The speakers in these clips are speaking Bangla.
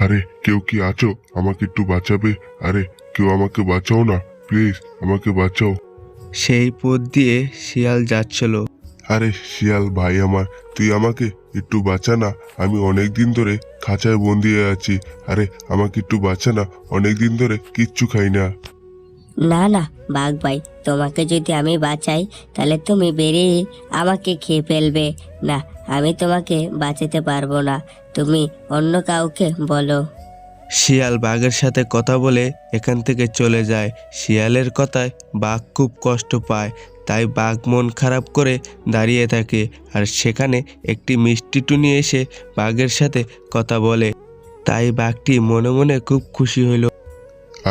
আরে কেউ কি আছো? আমাকে একটু বাঁচাবে? আরে কেউ আমাকে বাঁচাও না, প্লিজ আমাকে বাঁচাও। সেই পথ দিয়ে শিয়াল যাচ্ছিল। আরে শিয়াল ভাই আমার, তুই আমাকে একটু বাঁচা না। আমি অনেক দিন ধরে খাঁচায় বন্দি হয়ে আছি। আরে আমাকে একটু বাঁচা না, অনেক দিন ধরে কিচ্ছু খাই না। না না বাঘ ভাই, তোমাকে যদি আমি বাঁচাই তাহলে তুমি বেরিয়ে আমাকে খেয়ে ফেলবে। না, আমি তোমাকে বাঁচাতে পারবো না, তুমি অন্য কাউকে বলো। শিয়াল বাঘের সাথে কথা বলে এখান থেকে চলে যায়। শিয়ালের কথায় বাঘ খুব কষ্ট পায়, তাই বাঘ মন খারাপ করে দাঁড়িয়ে থাকে। আর সেখানে একটি মিষ্টি টুনি এসে বাঘের সাথে কথা বলে, তাই বাঘটি মনে মনে খুব খুশি হইল।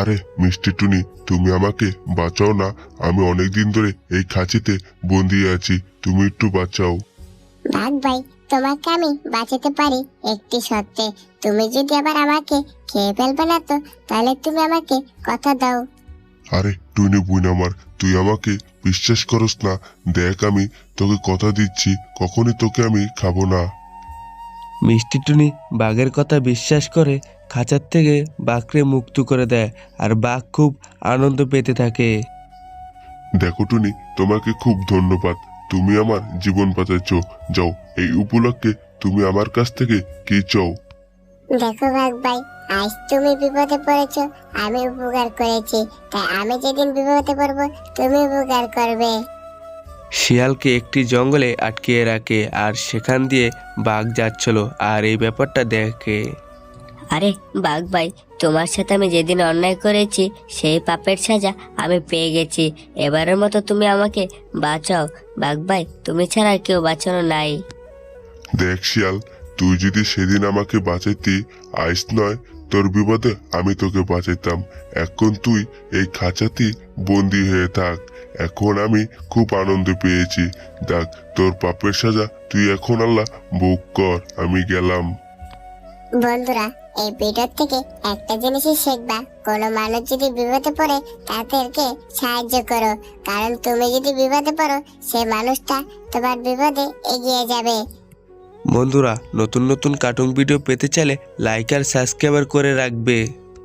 আরে মিষ্টি টুনি, তুমি আমাকে বাঁচাও না। আমি অনেক দিন ধরে এই খাঁচিতে বন্দি আছি, তুমি একটু বাঁচাও। বাঘ ভাই, তোমাকে আমি বাঁচাতে পারি একটি শর্তে। তুমি যদি আবার আমাকে খেয়ে ফেলবে না তো, তাহলে তুমি আমাকে কথা দাও। আরে টুনি বুন আমার, তুই আমাকে বিশ্বাস করস না? দেখ আমি তোকে কথা দিচ্ছি, কখনই তোকে আমি খাবো না। মিষ্টি টুনি বাঘের কথা বিশ্বাস করে খাঁচার থেকে বাঘকে মুক্ত করে দেয়, আর বাঘ খুব আনন্দ পেতে থাকে। দেখো টুনি, তোমাকে খুব ধন্যবাদ, তুমি আমার জীবন বাঁচাচ্ছ। যাও, এই উপলক্ষে তুমি আমার কাছ থেকে কি চাও? দেখো বাঘ ভাই, আজ তুমি বিপদে পড়েছো, আমি উপকার করেছি, তাই আমি যেদিন বিপদে পড়বো তুমি উপকার করবে। শিয়ালকে একটি জঙ্গলে আটকিয়ে রাখে, আর সেখান দিয়ে বাঘ যাচ্ছিল আর এই ব্যাপারটা দেখে। আরে বাঘ ভাই, তোমার সাথে আমি যেদিন অন্যায় করেছি সেই পাপের সাজা আমি পেয়ে গেছি। এবারের মতো তুমি আমাকে বাঁচাও বাঘ ভাই, তুমি ছাড়া আর কেউ বাঁচানো নাই। দেখ শিয়াল, তুই যদি সেদিন আমাকে বাঁচাইতি, আজ নয় তোর বিপদে আমি তোকে বাঁচাইতাম। এখন তুই এই খাঁচাতেই বন্দি হয়ে থাক। এখন আমি খুব আনন্দ পেয়েছি। দেখ, তোর পাপের সাজা তুই এখন আল্লাহ ভোগ কর। আমি গেলাম। বন্ধুরা, এই ভিডিও থেকে একটা জিনিসই শিখবা, কোনো মানুষ যদি বিপদে পড়ে তাদেরকে সাহায্য করো, কারণ তুমি যদি বিপদে পড়ো সে মানুষটা তোমার বিপদে এগিয়ে যাবে। বন্ধুরা, নতুন নতুন কার্টুন ভিডিও পেতে চাইলে লাইক আর সাবস্ক্রাইব করে রাখবে।